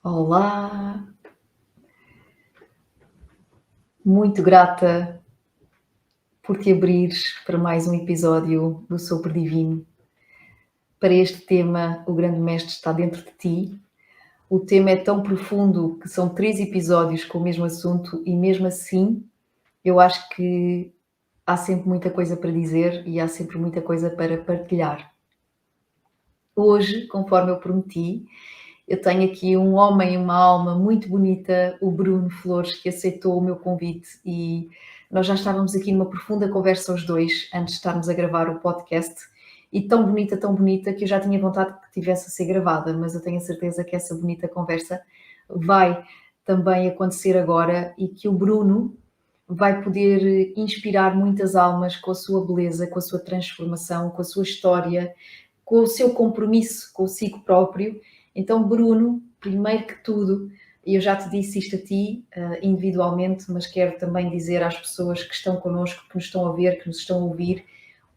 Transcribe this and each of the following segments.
Olá, muito grata por te abrires para mais um episódio do Sopro Divino. Para este tema, o Grande Mestre está dentro de ti. O tema é tão profundo que são 3 episódios com o mesmo assunto e mesmo assim eu acho que há sempre muita coisa para dizer e há sempre muita coisa para partilhar. Hoje, conforme eu prometi, eu tenho aqui um homem e uma alma muito bonita, o Bruno Flores, que aceitou o meu convite e nós já estávamos aqui numa profunda conversa os dois antes de estarmos a gravar o podcast e tão bonita que eu já tinha vontade que tivesse a ser gravada, mas eu tenho a certeza que essa bonita conversa vai também acontecer agora e que o Bruno vai poder inspirar muitas almas com a sua beleza, com a sua transformação, com a sua história, com o seu compromisso consigo próprio. Então, Bruno, primeiro que tudo, e eu já te disse isto a ti individualmente, mas quero também dizer às pessoas que estão connosco, que nos estão a ver, que nos estão a ouvir,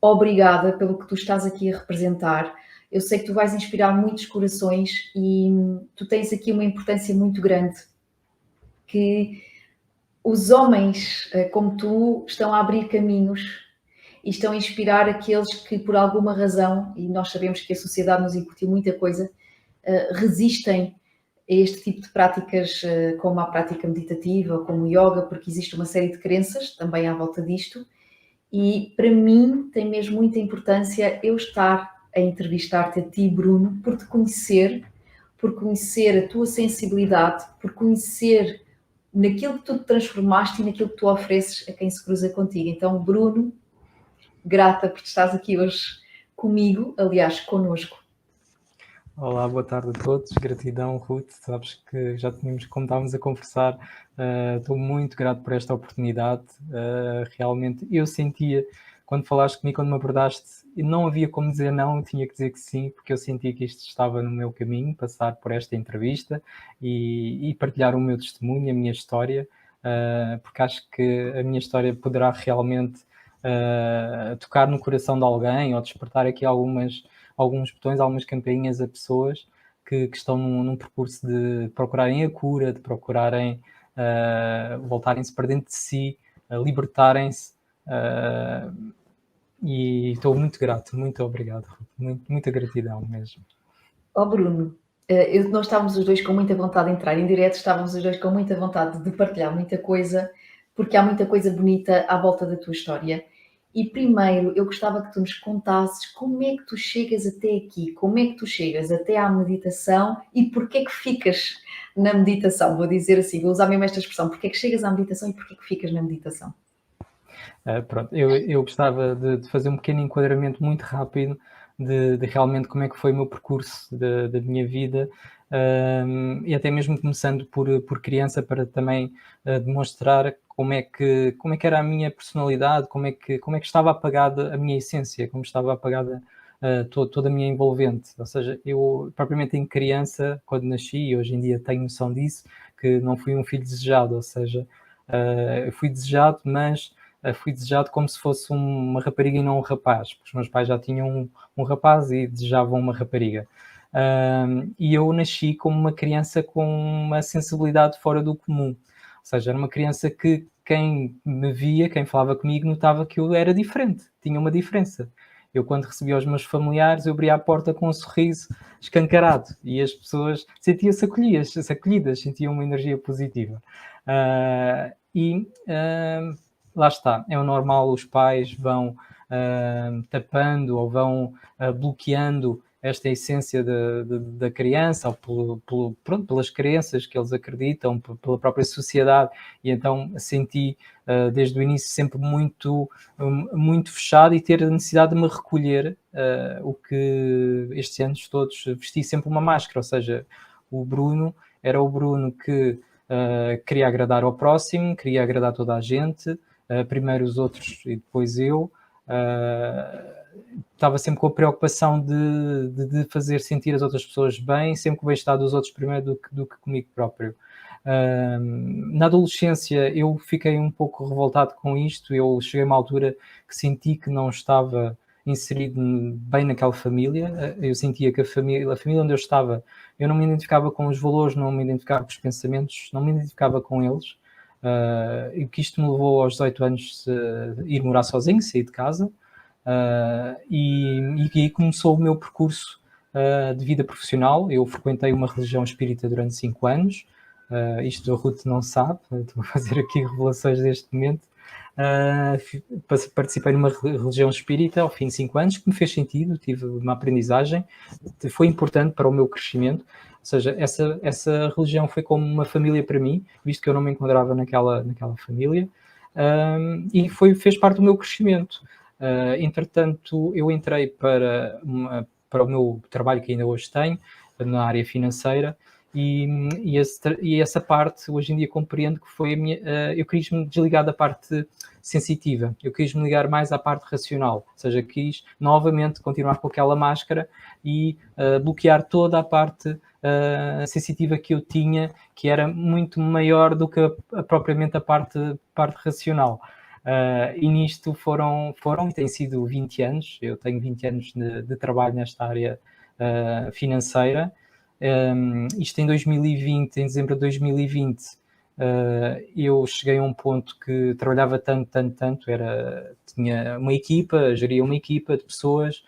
obrigada pelo que tu estás aqui a representar. Eu sei que tu vais inspirar muitos corações e tu tens aqui uma importância muito grande, que os homens como tu estão a abrir caminhos e estão a inspirar aqueles que, por alguma razão, e nós sabemos que a sociedade nos incutiu muita coisa, resistem a este tipo de práticas, como a prática meditativa ou como o yoga, porque existe uma série de crenças também à volta disto. E para mim tem mesmo muita importância eu estar a entrevistar-te a ti, Bruno, por conhecer a tua sensibilidade, por conhecer naquilo que tu te transformaste e naquilo que tu ofereces a quem se cruza contigo. Então, Bruno, grata por estás aqui hoje comigo, aliás, connosco. Olá, boa tarde a todos. Gratidão, Ruth. Sabes que já tínhamos, como estávamos a conversar, estou muito grato por esta oportunidade. Realmente, eu sentia, quando falaste comigo, quando me abordaste, não havia como dizer não, eu tinha que dizer que sim, porque eu sentia que isto estava no meu caminho, passar por esta entrevista e partilhar o meu testemunho, a minha história, porque acho que a minha história poderá realmente tocar no coração de alguém ou despertar aqui alguns botões, algumas campainhas a pessoas que estão num percurso de procurarem a cura, de procurarem voltarem-se para dentro de si, libertarem-se. E estou muito grato, muito obrigado, muita gratidão mesmo. Bruno, nós estávamos os dois com muita vontade de entrar em direto, estávamos os dois com muita vontade de partilhar muita coisa, porque há muita coisa bonita à volta da tua história. E primeiro eu gostava que tu nos contasses como é que tu chegas até aqui, como é que tu chegas até à meditação e porquê é que ficas na meditação. Vou dizer assim, vou usar mesmo esta expressão, porquê é que chegas à meditação e porquê é que ficas na meditação? Pronto, eu gostava de fazer um pequeno enquadramento muito rápido de realmente como é que foi o meu percurso da minha vida, e até mesmo começando por criança, para também demonstrar como é que era a minha personalidade, como é que estava apagada a minha essência, como estava apagada toda a minha envolvente. Ou seja, eu propriamente em criança, quando nasci, e hoje em dia tenho noção disso, que não fui um filho desejado, ou seja, eu fui desejado, mas fui desejado como se fosse uma rapariga e não um rapaz, porque os meus pais já tinham um rapaz e desejavam uma rapariga. E eu nasci como uma criança com uma sensibilidade fora do comum, ou seja, era uma criança que quem me via, quem falava comigo, notava que eu era diferente, tinha uma diferença. Eu, quando recebia os meus familiares, eu abria a porta com um sorriso escancarado e as pessoas sentiam-se acolhidas, sentiam uma energia positiva. Lá está, é o normal, os pais vão tapando ou vão bloqueando esta essência da criança, ou pronto, pelas crenças que eles acreditam, pela própria sociedade, e então senti desde o início sempre muito fechado e ter a necessidade de me recolher, o que estes anos todos vesti sempre uma máscara, ou seja, o Bruno era o Bruno que queria agradar ao próximo, queria agradar toda a gente, primeiro os outros e depois eu. Estava sempre com a preocupação de fazer sentir as outras pessoas bem, sempre com o bem-estar dos outros primeiro do que comigo próprio. Na adolescência eu fiquei um pouco revoltado com isto, eu cheguei a uma altura que senti que não estava inserido bem naquela família. Eu sentia que a família onde eu estava, eu não me identificava com os valores, não me identificava com os pensamentos, não me identificava com eles. E que isto me levou aos 18 anos a ir morar sozinho, sair de casa. E aí começou o meu percurso de vida profissional. Eu frequentei uma religião espírita durante 5 anos. Isto a Ruth não sabe, estou a fazer aqui revelações deste momento. Participei numa religião espírita ao fim de 5 anos, que me fez sentido, tive uma aprendizagem, foi importante para o meu crescimento. Ou seja, essa religião foi como uma família para mim, visto que eu não me encontrava naquela família, e fez parte do meu crescimento. Entretanto, eu entrei para o meu trabalho que ainda hoje tenho, na área financeira, e essa parte hoje em dia compreendo que foi a minha. Eu quis-me desligar da parte sensitiva, eu quis-me ligar mais à parte racional, ou seja, quis novamente continuar com aquela máscara e bloquear toda a parte sensitiva que eu tinha, que era muito maior do que propriamente a parte racional. E nisto foram e têm sido 20 anos, eu tenho 20 anos de trabalho nesta área financeira. Isto em 2020, em dezembro de 2020, eu cheguei a um ponto que trabalhava tanto, tinha uma equipa, geria uma equipa de pessoas,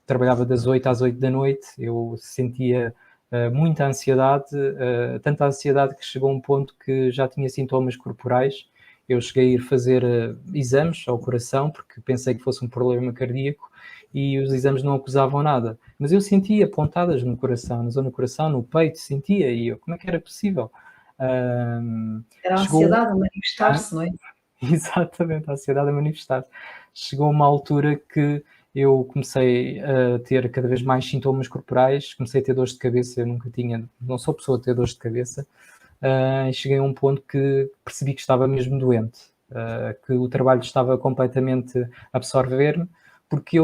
trabalhava das 8 às 8 da noite, eu sentia muita ansiedade, tanta ansiedade que chegou a um ponto que já tinha sintomas corporais. Eu cheguei a ir fazer exames ao coração, porque pensei que fosse um problema cardíaco, e os exames não acusavam nada. Mas eu sentia pontadas no coração, na zona do coração, no peito, sentia, e eu, como é que era possível? Era a ansiedade a manifestar-se, não é? Exatamente, a ansiedade a manifestar-se. Chegou uma altura que eu comecei a ter cada vez mais sintomas corporais, comecei a ter dores de cabeça, eu não sou pessoa a ter dores de cabeça, cheguei a um ponto que percebi que estava mesmo doente, que o trabalho estava completamente a absorver-me, porque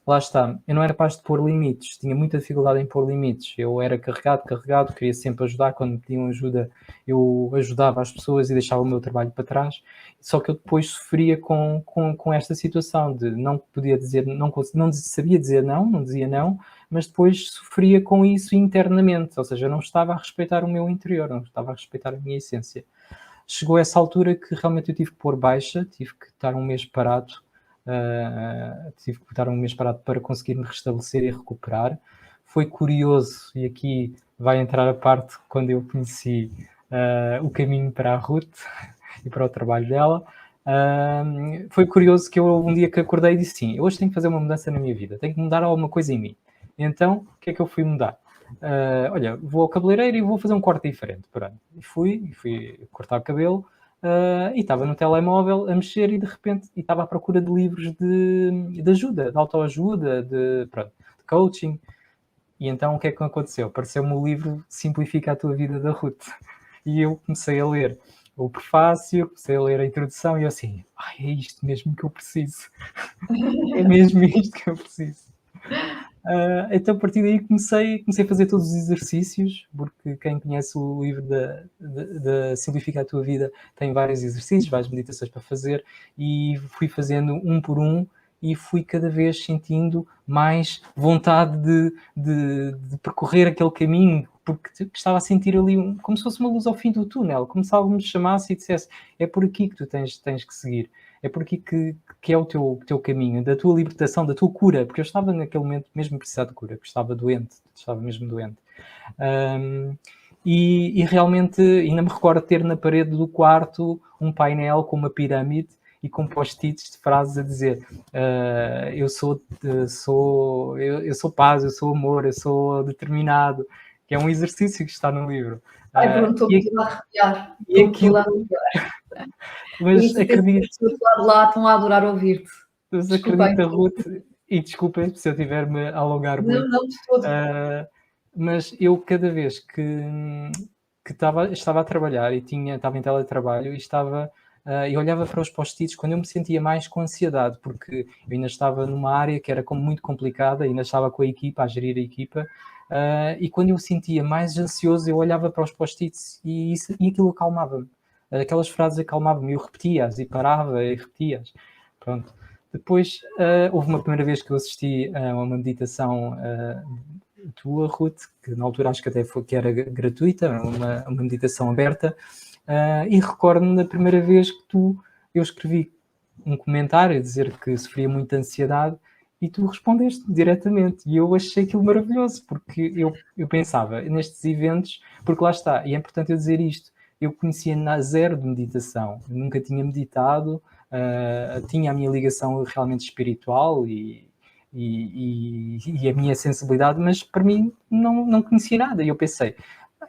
lá está, eu não era capaz de pôr limites, tinha muita dificuldade em pôr limites, eu era carregado, queria sempre ajudar, quando me pediam ajuda eu ajudava as pessoas e deixava o meu trabalho para trás, só que eu depois sofria com esta situação de não podia dizer, não sabia dizer não dizia não, mas depois sofria com isso internamente, ou seja, eu não estava a respeitar o meu interior, não estava a respeitar a minha essência. Chegou essa altura que realmente eu tive que pôr baixa, tive que estar um mês parado, para conseguir me restabelecer e recuperar. Foi curioso, e aqui vai entrar a parte quando eu conheci o caminho para a Ruth e para o trabalho dela. Foi curioso que eu um dia que acordei e disse sim, hoje tenho que fazer uma mudança na minha vida, tenho que mudar alguma coisa em mim. Então, o que é que eu fui mudar? Olha, vou ao cabeleireiro e vou fazer um corte diferente. Pronto. E fui cortar o cabelo e estava no telemóvel a mexer e de repente estava à procura de livros de ajuda, de autoajuda, de coaching. E então o que é que aconteceu? Apareceu-me o livro Simplifica a Tua Vida, da Ruth. E eu comecei a ler o prefácio, comecei a ler a introdução e eu assim, é isto mesmo que eu preciso. É mesmo isto que eu preciso. Então a partir daí comecei a fazer todos os exercícios, porque quem conhece o livro da Simplifica a Tua Vida tem vários exercícios, várias meditações para fazer, e fui fazendo um por um e fui cada vez sentindo mais vontade de percorrer aquele caminho, porque estava a sentir ali como se fosse uma luz ao fim do túnel, como se algo me chamasse e dissesse, é por aqui que tu tens que seguir. É por aqui que é o teu caminho, da tua libertação, da tua cura, porque eu estava naquele momento mesmo a precisar de cura, porque estava doente, estava mesmo doente. E realmente ainda me recordo de ter na parede do quarto um painel com uma pirâmide e com post-its de frases a dizer eu sou paz, eu sou amor, eu sou determinado, que é um exercício que está no livro. Ai, Bruno, estou a arrepiar. Estou a arrepiar. Mas acredito. As pessoas lá estão a adorar ouvir-te. Mas acredita, Ruth, e desculpa se eu tiver-me a alongar muito. Não, de todo. Mas eu cada vez que estava a trabalhar e estava em teletrabalho e olhava para os post-its quando eu me sentia mais com ansiedade, porque eu ainda estava numa área que era muito complicada, ainda estava com a equipa, a gerir a equipa, e quando eu sentia mais ansioso eu olhava para os post-its e aquilo acalmava-me. Aquelas frases acalmavam-me, eu repetia-as e parava e repetia-as. Pronto. Depois, houve uma primeira vez que eu assisti a uma meditação tua, Ruth, que na altura acho que até foi que era gratuita, uma meditação aberta, e recordo-me da primeira vez que eu escrevi um comentário a dizer que sofria muita ansiedade e tu respondeste diretamente. E eu achei aquilo maravilhoso, porque eu pensava nestes eventos, porque lá está, e é importante eu dizer isto, eu conhecia zero de meditação, eu nunca tinha meditado, tinha a minha ligação realmente espiritual e a minha sensibilidade, mas para mim não conhecia nada. E eu pensei,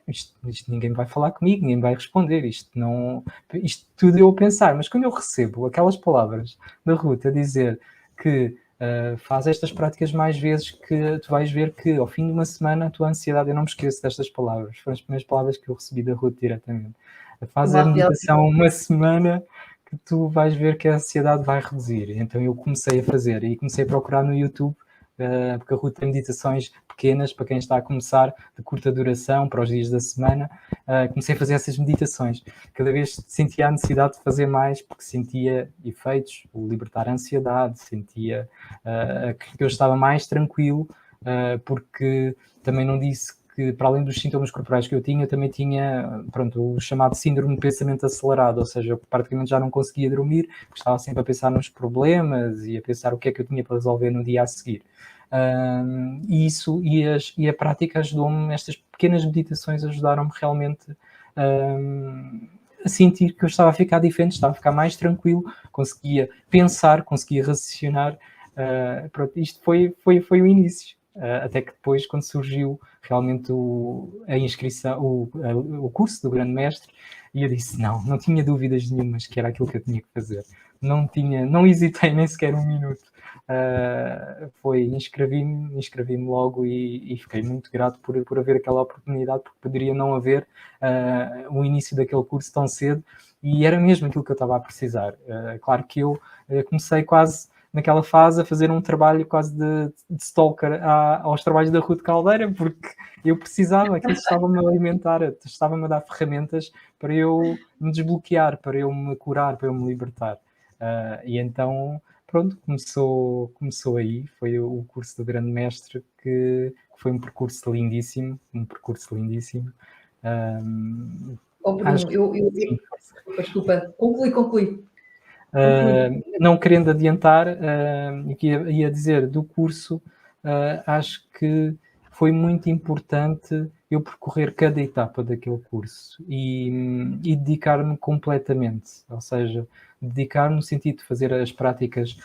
isto ninguém vai falar comigo, ninguém vai responder, isto tudo eu a pensar. Mas quando eu recebo aquelas palavras da Ruth a dizer que faz estas práticas mais vezes, que tu vais ver que ao fim de uma semana a tua ansiedade, eu não me esqueço destas palavras, foram as primeiras palavras que eu recebi da Ruth diretamente. Faz a meditação uma semana que tu vais ver que a ansiedade vai reduzir. Então eu comecei a fazer e comecei a procurar no YouTube, porque a Ruth tem meditações pequenas para quem está a começar, de curta duração, para os dias da semana. Comecei a fazer essas meditações. Cada vez sentia a necessidade de fazer mais, porque sentia efeitos, o libertar a ansiedade, sentia que eu estava mais tranquilo, porque também não disse que, para além dos sintomas corporais que eu também tinha, o chamado síndrome de pensamento acelerado, ou seja, eu praticamente já não conseguia dormir, estava sempre a pensar nos problemas e a pensar o que é que eu tinha para resolver no dia a seguir. E a prática ajudou-me, estas pequenas meditações ajudaram-me realmente a sentir que eu estava a ficar diferente, estava a ficar mais tranquilo, conseguia pensar, conseguia raciocinar. Isto foi o início. Até que depois, quando surgiu realmente a inscrição, o curso do Grande Mestre, e eu disse, não tinha dúvidas nenhumas que era aquilo que eu tinha que fazer. Não hesitei nem sequer um minuto. Inscrevi-me logo e fiquei muito grato por haver aquela oportunidade, porque poderia não haver o início daquele curso tão cedo, e era mesmo aquilo que eu estava a precisar. Claro que eu comecei quase naquela fase a fazer um trabalho quase de stalker aos trabalhos da Ruth Caldeira, porque eu precisava, aquilo estava-me a alimentar, estava-me a dar ferramentas para eu me desbloquear, para eu me curar, para eu me libertar. E então, pronto, começou aí, foi o curso do Grande Mestre, que foi um percurso lindíssimo. Bruno, desculpa, conclui. Não querendo adiantar, ia dizer do curso, acho que foi muito importante eu percorrer cada etapa daquele curso e dedicar-me completamente, ou seja, dedicar-me no sentido de fazer as práticas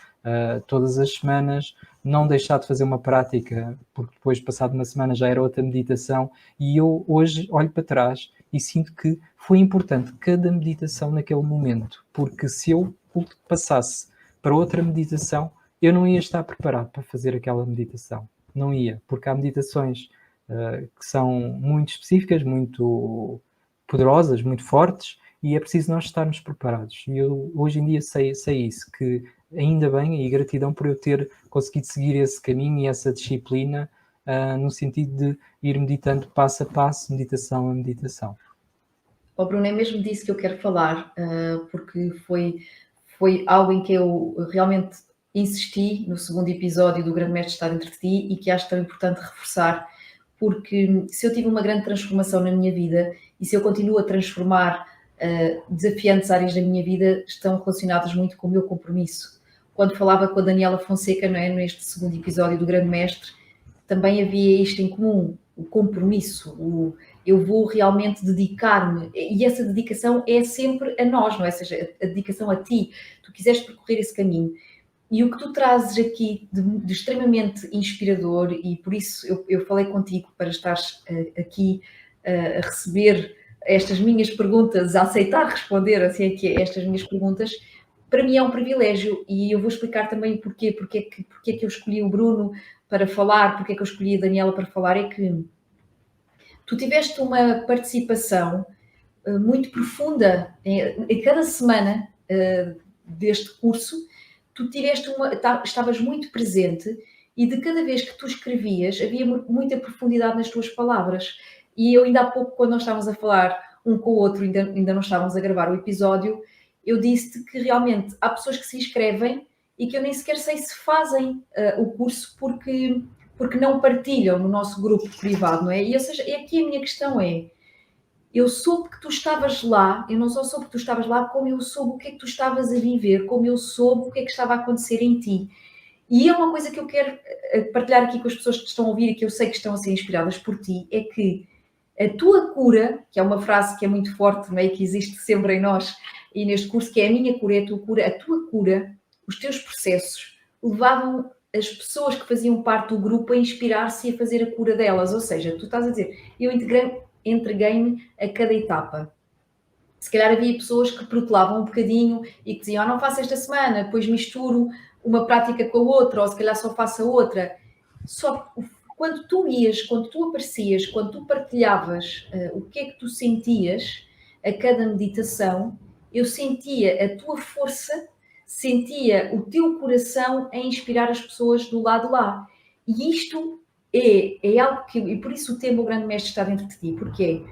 todas as semanas, não deixar de fazer uma prática, porque depois, passado uma semana, já era outra meditação, e eu hoje olho para trás e sinto que foi importante cada meditação naquele momento, porque se eu passasse para outra meditação, eu não ia estar preparado para fazer aquela meditação. Não ia, porque há meditações que são muito específicas, muito poderosas, muito fortes, e é preciso nós estarmos preparados. E eu hoje em dia sei isso, que ainda bem, e gratidão por eu ter conseguido seguir esse caminho e essa disciplina, no sentido de ir meditando passo a passo, meditação a meditação. Bruno, é mesmo disso que eu quero falar, porque foi algo em que eu realmente insisti no segundo episódio do Grande Mestre Está Dentro de Ti, e que acho tão importante reforçar, porque se eu tive uma grande transformação na minha vida e se eu continuo a transformar desafiantes áreas da minha vida, estão relacionadas muito com o meu compromisso. Quando falava com a Daniela Fonseca, não é, neste segundo episódio do Grande Mestre, também havia isto em comum, o compromisso, eu vou realmente dedicar-me, e essa dedicação é sempre a nós, não é? Ou seja, a dedicação a ti, tu quiseres percorrer esse caminho. E o que tu trazes aqui de extremamente inspirador, e por isso eu falei contigo para estares aqui a receber estas minhas perguntas, a aceitar responder assim que estas minhas perguntas, para mim é um privilégio, e eu vou explicar também porque é que eu escolhi o Bruno para falar, porque é que eu escolhi a Daniela para falar. É que tu tiveste uma participação muito profunda em cada semana deste curso. Tu estavas muito presente, e de cada vez que tu escrevias havia muita profundidade nas tuas palavras. E eu ainda há pouco, quando nós estávamos a falar um com o outro, ainda não estávamos a gravar o episódio, eu disse-te que realmente há pessoas que se inscrevem e que eu nem sequer sei se fazem o curso porque não partilham no nosso grupo privado, não é? E ou seja, aqui a minha questão é, eu soube que tu estavas lá, eu não só soube que tu estavas lá, como eu soube o que é que tu estavas a viver, como eu soube o que é que estava a acontecer em ti. E é uma coisa que eu quero partilhar aqui com as pessoas que te estão a ouvir e que eu sei que estão a ser inspiradas por ti, é que a tua cura, que é uma frase que é muito forte, não é? Que existe sempre em nós, e neste curso, que é a minha cura, é a tua cura, os teus processos, levavam as pessoas que faziam parte do grupo a inspirar-se e a fazer a cura delas. Ou seja, tu estás a dizer, eu entreguei-me a cada etapa. Se calhar havia pessoas que protelavam um bocadinho e que diziam, não faço esta semana, depois misturo uma prática com a outra, ou se calhar só faço a outra. Só quando tu ias, quando tu aparecias, quando tu partilhavas o que é que tu sentias a cada meditação, eu sentia a tua força, sentia o teu coração a inspirar as pessoas do lado lá. E isto é algo que, e por isso o tema O Grande Mestre está dentro de ti, porque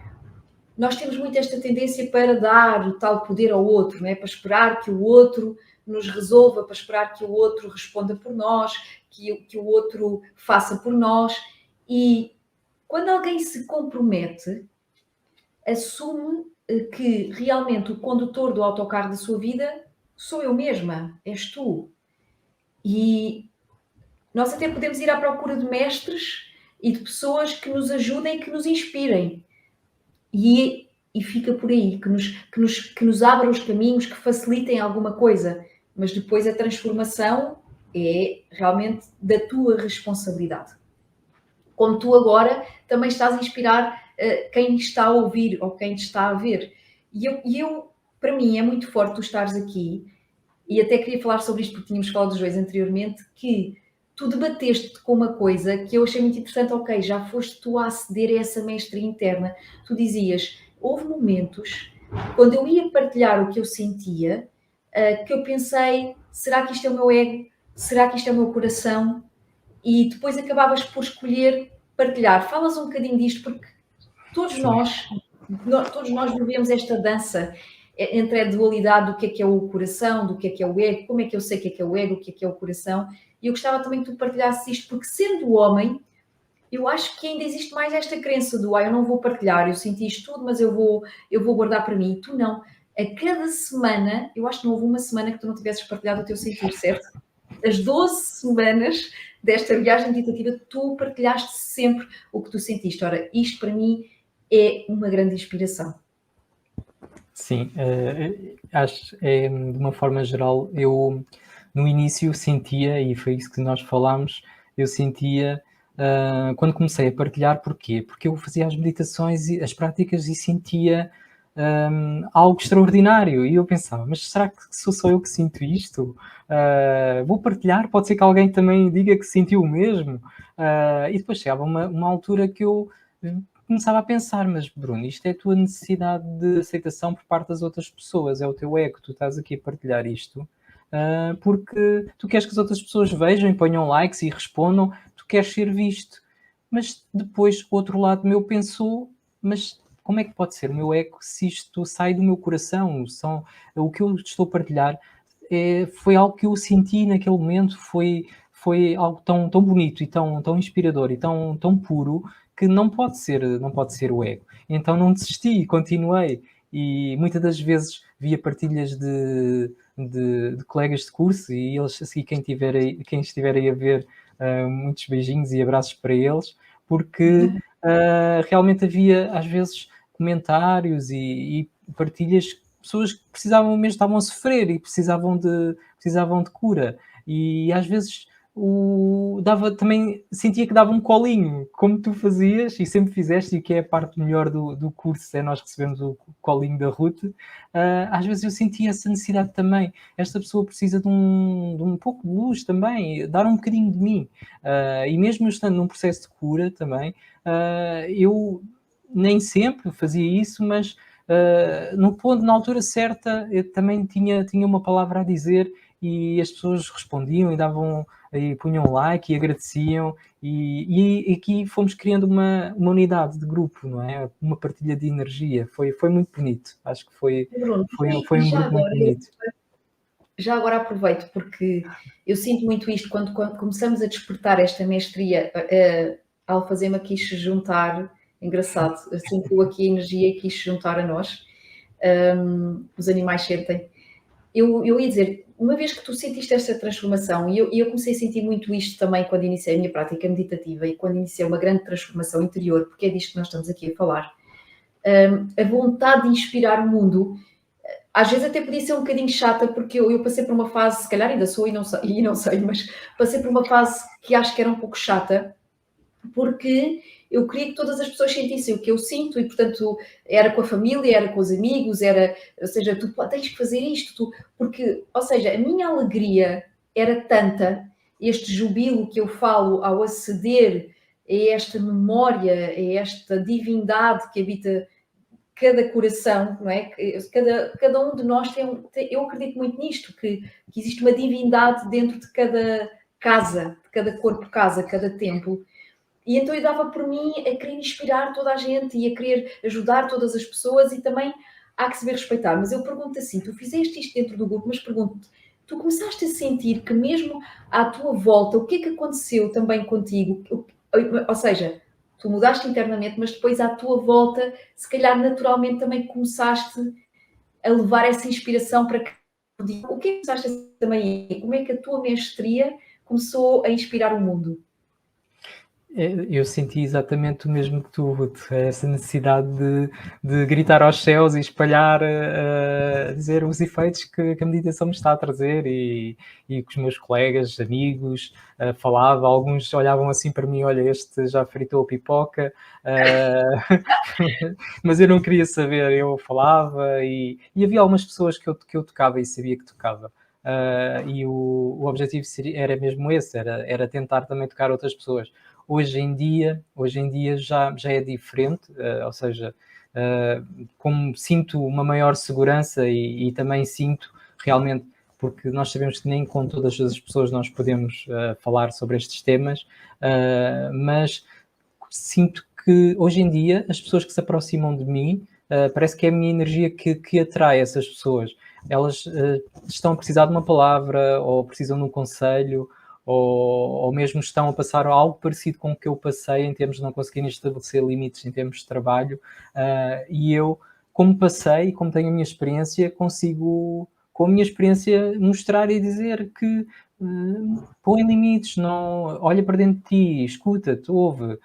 nós temos muito esta tendência para dar o tal poder ao outro, não é? Para esperar que o outro nos resolva, para esperar que o outro responda por nós, que o outro faça por nós. E quando alguém se compromete, assume que realmente o condutor do autocarro da sua vida sou eu mesma, és tu. E nós até podemos ir à procura de mestres e de pessoas que nos ajudem e que nos inspirem. E fica por aí, que nos abram os caminhos, que facilitem alguma coisa. Mas depois a transformação é realmente da tua responsabilidade. Como tu agora também estás a inspirar quem está a ouvir ou quem te está a ver. E eu, para mim, é muito forte tu estares aqui, e até queria falar sobre isto porque tínhamos falado dos dois anteriormente, que tu debateste com uma coisa que eu achei muito interessante. Ok, já foste tu a aceder a essa mestria interna. Tu dizias, houve momentos, quando eu ia partilhar o que eu sentia, que eu pensei, será que isto é o meu ego? Será que isto é o meu coração? E depois acabavas por escolher partilhar. Falas um bocadinho disto, porque todos nós vivemos esta dança entre a dualidade do que é o coração, do que é o ego, como é que eu sei o que é o ego, o que é o coração. E eu gostava também que tu partilhasses isto, porque sendo homem, eu acho que ainda existe mais esta crença do eu não vou partilhar, eu senti isto tudo, mas eu vou guardar para mim. E tu não. A cada semana, eu acho que não houve uma semana que tu não tivesses partilhado o teu sentir, certo? As 12 semanas desta viagem meditativa, tu partilhaste sempre o que tu sentiste. Ora, isto para mim é uma grande inspiração. Sim, acho, de uma forma geral, eu no início sentia, e foi isso que nós falámos, eu sentia, quando comecei a partilhar, porquê? Porque eu fazia as meditações e as práticas e sentia algo extraordinário, e eu pensava, mas será que sou só eu que sinto isto? Vou partilhar, pode ser que alguém também diga que sentiu o mesmo, e depois chegava uma altura que eu começava a pensar, mas Bruno, isto é a tua necessidade de aceitação por parte das outras pessoas, é o teu ego, tu estás aqui a partilhar isto, porque tu queres que as outras pessoas vejam e ponham likes e respondam, tu queres ser visto. Mas depois o outro lado meu pensou, mas como é que pode ser o meu ego se isto sai do meu coração? O que eu estou a partilhar foi algo que eu senti naquele momento, foi algo tão, tão bonito e tão inspirador e tão puro, que não pode ser o ego. Então não desisti, continuei. E muitas das vezes via partilhas de colegas de curso, e eles, assim, quem estiver aí a ver, muitos beijinhos e abraços para eles, porque realmente havia às vezes comentários e partilhas, pessoas que precisavam mesmo, estavam a sofrer e precisavam de cura. E às vezes também sentia que dava um colinho, como tu fazias e sempre fizeste, e que é a parte melhor do curso, é nós recebemos o colinho da Ruth. Às vezes eu sentia essa necessidade também. Esta pessoa precisa de um pouco de luz também, dar um bocadinho de mim. E mesmo eu estando num processo de cura também, eu nem sempre fazia isso, mas no ponto, na altura certa, eu também tinha uma palavra a dizer, e as pessoas respondiam e davam, e punham like e agradeciam, e aqui fomos criando uma unidade de grupo, não é? Uma partilha de energia, foi muito bonito, acho que foi Bruno, um já grupo muito agora, bonito. já agora aproveito, porque eu sinto muito isto quando começamos a despertar esta mestria, a Alfazema quis se juntar, engraçado, sentiu aqui a energia e quis se juntar a nós, os animais sentem. Eu ia dizer, uma vez que tu sentiste esta transformação, e eu comecei a sentir muito isto também quando iniciei a minha prática meditativa e quando iniciei uma grande transformação interior, porque é disto que nós estamos aqui a falar, a vontade de inspirar o mundo, às vezes até podia ser um bocadinho chata, porque eu passei por uma fase, se calhar ainda sou e não sei, mas passei por uma fase que acho que era um pouco chata, porque eu queria que todas as pessoas sentissem o que eu sinto e, portanto, era com a família, era com os amigos, ou seja, tu tens que fazer isto, porque, ou seja, a minha alegria era tanta, este jubilo que eu falo ao aceder a esta memória, a esta divindade que habita cada coração, não é? Cada um de nós eu acredito muito nisto, que existe uma divindade dentro de cada casa, de cada corpo-casa, cada templo. E então eu dava por mim a querer inspirar toda a gente e a querer ajudar todas as pessoas e também há que saber respeitar. Mas eu pergunto assim, tu fizeste isto dentro do grupo, mas pergunto-te, tu começaste a sentir que mesmo à tua volta, o que é que aconteceu também contigo? Ou seja, tu mudaste internamente, mas depois à tua volta, se calhar naturalmente também começaste a levar essa inspiração para que... O que é que começaste a também? Como é que a tua mestria começou a inspirar o mundo? Eu senti exatamente o mesmo que tu, Ruth, essa necessidade de gritar aos céus e espalhar, dizer os efeitos que a meditação me está a trazer e que os meus colegas, amigos, falavam, alguns olhavam assim para mim, olha, este já fritou a pipoca, mas eu não queria saber, eu falava e havia algumas pessoas que eu tocava e sabia que tocava. E o objetivo era mesmo esse, era tentar também tocar outras pessoas. Hoje em dia já é diferente, ou seja, como sinto uma maior segurança e também sinto realmente, porque nós sabemos que nem com todas as pessoas nós podemos falar sobre estes temas, mas sinto que hoje em dia as pessoas que se aproximam de mim, parece que é a minha energia que atrai essas pessoas. Elas estão a precisar de uma palavra ou precisam de um conselho ou mesmo estão a passar algo parecido com o que eu passei em termos de não conseguirem estabelecer limites em termos de trabalho, e eu, como passei, como tenho a minha experiência, consigo, com a minha experiência, mostrar e dizer que põe limites, não, olha para dentro de ti, escuta-te, ouve,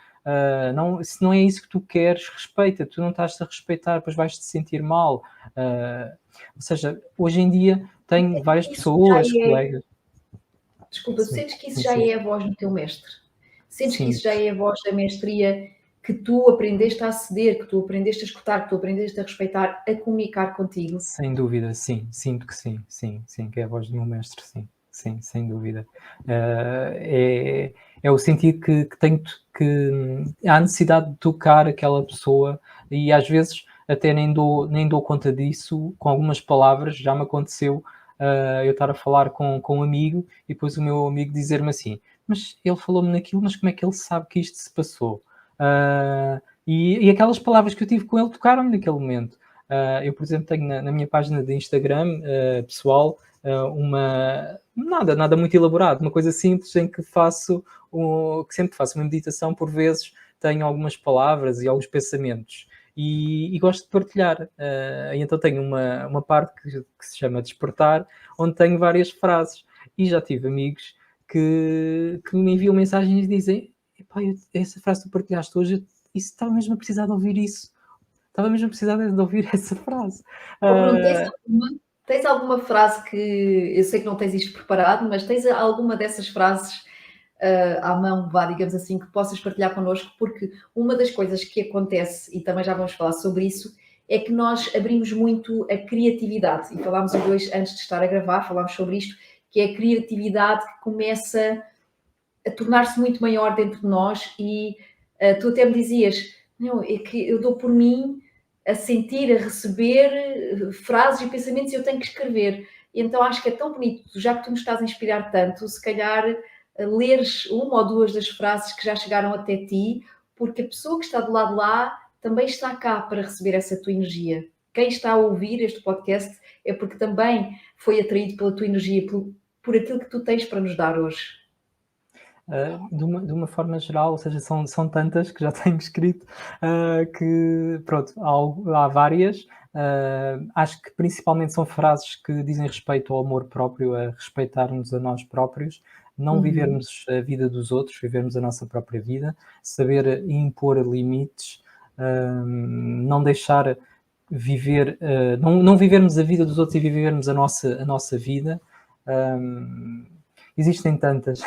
não, se não é isso que tu queres, respeita, tu não estás a respeitar, depois vais-te sentir mal. Ou seja, hoje em dia tenho várias Isso já pessoas, é... colegas. Desculpa, Sim, sentes que isso sim, já sim. é a voz do teu mestre? Sentes que Sim, isso já é a voz da mestria que tu aprendeste a aceder, que tu aprendeste a escutar, que tu aprendeste a respeitar, a comunicar contigo? sem dúvida, sim. Sinto que sim, que é a voz do meu mestre, sim, sem dúvida. É o sentir que tenho que há a necessidade de tocar aquela pessoa e às vezes até nem dou conta disso com algumas palavras, já me aconteceu, eu estar a falar com um amigo e depois o meu amigo dizer-me assim: "Mas ele falou-me naquilo, mas como é que ele sabe que isto se passou?" E aquelas palavras que eu tive com ele tocaram-me naquele momento. Eu, por exemplo, tenho na minha página de Instagram pessoal nada muito elaborado, uma coisa simples em que que sempre faço uma meditação, por vezes tenho algumas palavras e alguns pensamentos e gosto de partilhar. E então tenho uma parte que se chama Despertar, onde tenho várias frases e já tive amigos que me enviam mensagens e dizem: "Epá, essa frase que tu partilhaste hoje, isso estava mesmo a precisar de ouvir isso." Estava mesmo a precisar de ouvir essa frase. Oh, Bruno, Ah, tens alguma frase que eu sei que não tens isto preparado, mas tens alguma dessas frases à mão, vá, digamos assim, que possas partilhar connosco? Porque uma das coisas que acontece, e também já vamos falar sobre isso, é que nós abrimos muito a criatividade, e falámos os dois antes de estar a gravar, falámos sobre isto, que é a criatividade que começa a tornar-se muito maior dentro de nós e tu até me dizias, não, é que eu dou por mim a sentir, a receber frases e pensamentos e eu tenho que escrever. E então acho que é tão bonito, já que tu me estás a inspirar tanto, se calhar leres uma ou duas das frases que já chegaram até ti, porque a pessoa que está do lado lá também está cá para receber essa tua energia. quem está a ouvir este podcast é porque também foi atraído pela tua energia, por aquilo que tu tens para nos dar hoje. De uma forma geral, ou seja, são tantas que já tenho escrito, que pronto, há várias. Acho que principalmente são frases que dizem respeito ao amor próprio, a respeitar-nos a nós próprios, não vivermos a vida dos outros, vivermos a nossa própria vida, saber impor limites, não deixar viver, não vivermos a vida dos outros e vivermos a nossa vida. Existem tantas. Se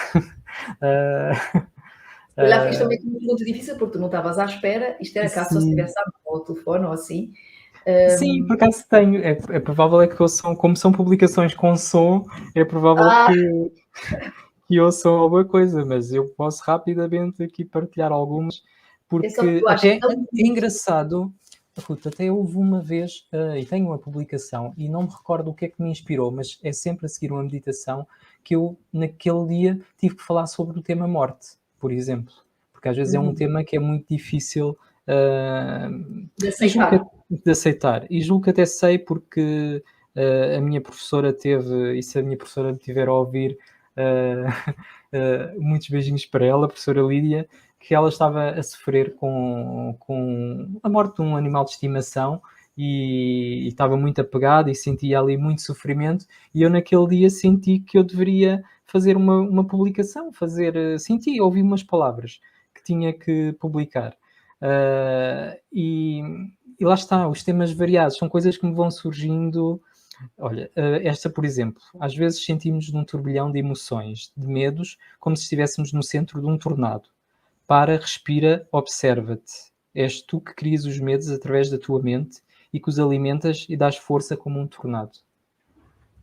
calhar fiz também uma pergunta difícil, porque tu não estavas à espera. Isto era caso só se Sim. estivesse ao telefone ou assim. Sim, por acaso tenho. É provável é que ouçam, como são publicações com som, é provável que ouçam alguma coisa, mas eu posso rapidamente aqui partilhar algumas, É só que porque tu achas até tão é bonito. engraçado, Ruth, até houve uma vez, e tenho uma publicação, e não me recordo o que é que me inspirou, mas é sempre a seguir uma meditação, que eu, naquele dia, tive que falar sobre o tema morte, por exemplo, porque às vezes é um tema que é muito difícil De e aceitar. de aceitar. E julgo que até sei porque a minha professora teve, e se a minha professora me tiver a ouvir, muitos beijinhos para ela, a professora Lídia, que ela estava a sofrer com a morte de um animal de estimação e estava muito apegada e sentia ali muito sofrimento, e eu naquele dia senti que eu deveria fazer uma publicação, senti, ouvi umas palavras que tinha que publicar. E lá está, os temas variados, são coisas que me vão surgindo. Olha, esta, por exemplo, às vezes sentimos num turbilhão de emoções, de medos, como se estivéssemos no centro de um tornado. Para, respira, observa-te. És tu que crias os medos através da tua mente e que os alimentas e dás força como um tornado.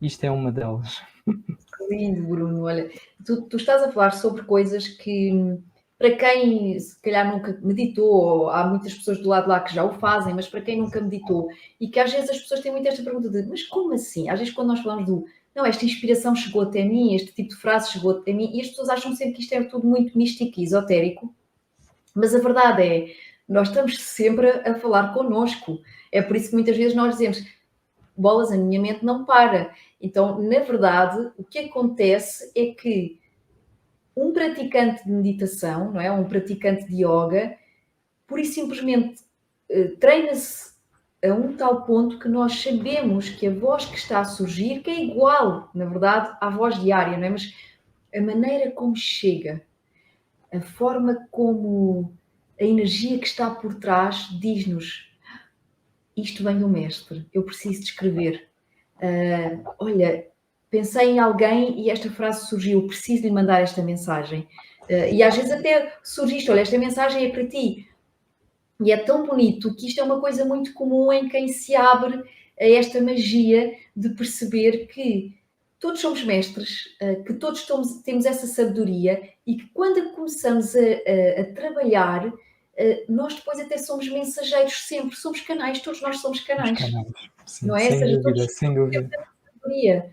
Isto é uma delas. Que lindo, Bruno. Olha, tu estás a falar sobre coisas que, para quem se calhar nunca meditou, há muitas pessoas do lado de lá que já o fazem, mas para quem nunca meditou, e que às vezes as pessoas têm muito esta pergunta de, mas como assim? Às vezes quando nós falamos do, não, esta inspiração chegou até mim, este tipo de frase chegou até mim, e as pessoas acham sempre que isto é tudo muito místico e esotérico, mas a verdade é, nós estamos sempre a falar connosco. É por isso que muitas vezes nós dizemos, bolas, a minha mente não para. Então, na verdade, o que acontece é que um praticante de meditação, não é? Um praticante de yoga, pura e simplesmente treina-se a um tal ponto que nós sabemos que a voz que está a surgir, que é igual, na verdade, à voz diária, não é? Mas a maneira como chega, a forma como a energia que está por trás diz-nos isto vem do mestre, eu preciso de escrever. Olha, pensei em alguém e esta frase surgiu, preciso lhe mandar esta mensagem. E às vezes até surge isto, olha, esta mensagem é para ti. E é tão bonito que isto é uma coisa muito comum em quem se abre a esta magia de perceber que todos somos mestres, que todos temos essa sabedoria e que quando começamos a trabalhar, nós depois até somos mensageiros sempre, somos canais, todos nós somos Os canais, canais. Sim, não é? Ou sem seja, dúvida, todos sem temos dúvida. essa sabedoria.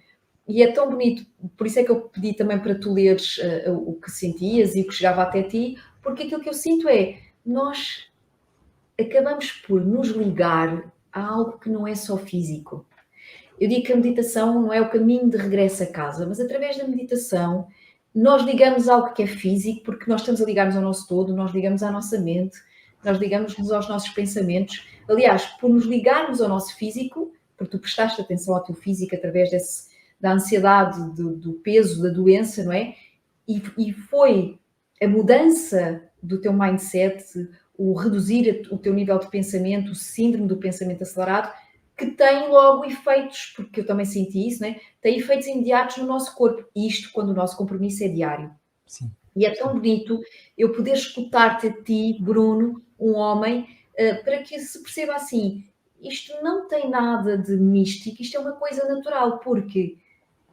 E é tão bonito, por isso é que eu pedi também para tu leres o que sentias e o que chegava até ti, porque aquilo que eu sinto é, nós acabamos por nos ligar a algo que não é só físico. Eu digo que a meditação não é o caminho de regresso a casa, mas através da meditação nós ligamos a algo que é físico, porque nós estamos a ligar-nos ao nosso todo, nós ligamos à nossa mente, nós ligamos-nos aos nossos pensamentos. Aliás, por nos ligarmos ao nosso físico, porque tu prestaste atenção ao teu físico através da ansiedade, do peso, da doença, não é? E foi a mudança do teu mindset, o reduzir o teu nível de pensamento, o síndrome do pensamento acelerado, que tem logo efeitos, porque eu também senti isso, né? Tem efeitos imediatos no nosso corpo. E isto quando o nosso compromisso é diário. Sim. E é tão bonito eu poder escutar-te a ti, Bruno, um homem, para que se perceba assim, isto não tem nada de místico, isto é uma coisa natural, porque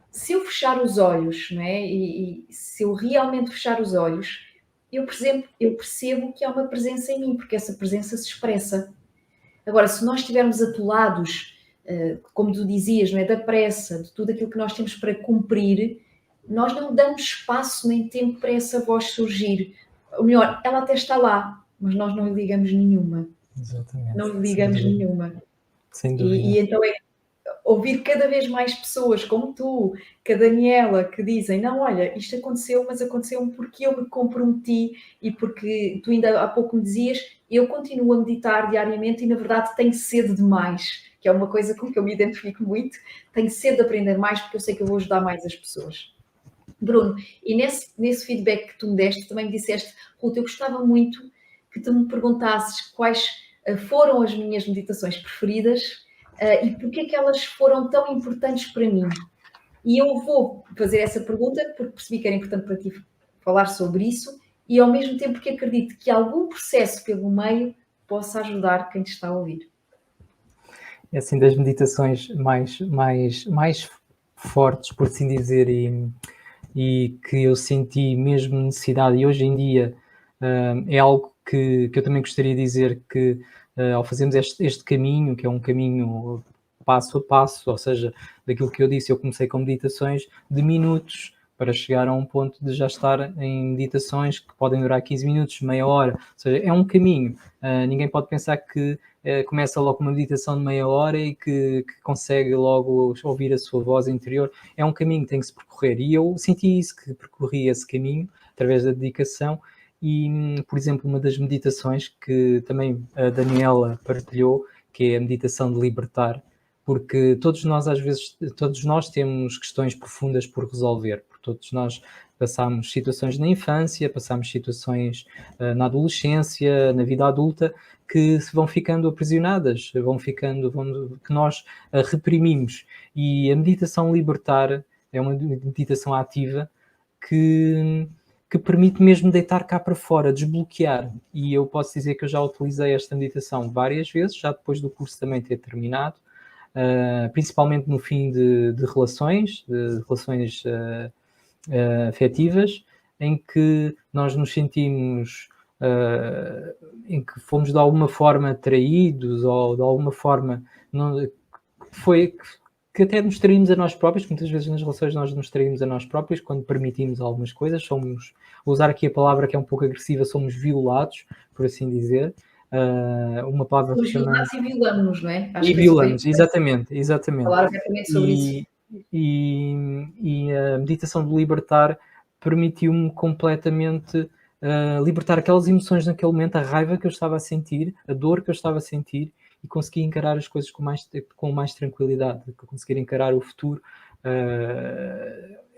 se eu fechar os olhos, não é? E se eu realmente fechar os olhos, eu percebo que há uma presença em mim, porque essa presença se expressa. Agora, se nós estivermos atolados, como tu dizias, não é? Da pressa, de tudo aquilo que nós temos para cumprir, nós não damos espaço nem tempo para essa voz surgir. Ou melhor, ela até está lá, mas nós não lhe ligamos nenhuma. Exatamente. Não lhe Sem ligamos dúvida. nenhuma. sem dúvida. E então ouvir cada vez mais pessoas como tu, que a Daniela, que dizem, não, olha, isto aconteceu, mas aconteceu porque eu me comprometi e porque tu ainda há pouco me dizias, eu continuo a meditar diariamente e na verdade tenho sede de mais, que é uma coisa com que eu me identifico muito, tenho sede de aprender mais porque eu sei que eu vou ajudar mais as pessoas. Bruno, e nesse feedback que tu me deste, também me disseste, Ruth, eu gostava muito que tu me perguntasses quais foram as minhas meditações preferidas e porque é que elas foram tão importantes para mim. E eu vou fazer essa pergunta porque percebi que era importante para ti falar sobre isso e ao mesmo tempo que acredito que algum processo pelo meio possa ajudar quem te está a ouvir. É assim, das meditações mais fortes, por assim dizer, e que eu senti mesmo necessidade, e hoje em dia é algo que eu também gostaria de dizer que ao fazermos este caminho, que é um caminho passo a passo, ou seja, daquilo que eu disse, eu comecei com meditações de minutos para chegar a um ponto de já estar em meditações que podem durar 15 minutos, meia hora, ou seja, é um caminho. Ninguém pode pensar que começa logo uma meditação de meia hora e que consegue logo ouvir a sua voz interior. É um caminho que tem que se percorrer e eu senti isso, que percorri esse caminho através da dedicação e, por exemplo, uma das meditações que também a Daniela partilhou, que é a meditação de libertar, porque todos nós às vezes, todos nós temos questões profundas por resolver, porque todos nós passamos situações na infância, passamos situações na adolescência, na vida adulta, que se vão ficando aprisionadas, que nós reprimimos. E a meditação libertar é uma meditação ativa que permite mesmo deitar cá para fora, desbloquear. E eu posso dizer que eu já utilizei esta meditação várias vezes, já depois do curso também ter terminado, principalmente no fim de relações afetivas, em que nós nos sentimos em que fomos de alguma forma traídos ou de alguma forma não, que até nos traímos a nós próprios, muitas vezes nas relações nós nos traímos a nós próprios quando permitimos algumas coisas, somos, vou usar aqui a palavra que é um pouco agressiva, somos violados, por assim dizer, uma palavra Somos também... violados e violamos-nos, não é? Acho E que é super violamos, importante exatamente. falar abertamente sobre isso. E a meditação de libertar permitiu-me completamente libertar aquelas emoções naquele momento, a raiva que eu estava a sentir, a dor que eu estava a sentir, e conseguir encarar as coisas com mais tranquilidade, conseguir encarar o futuro.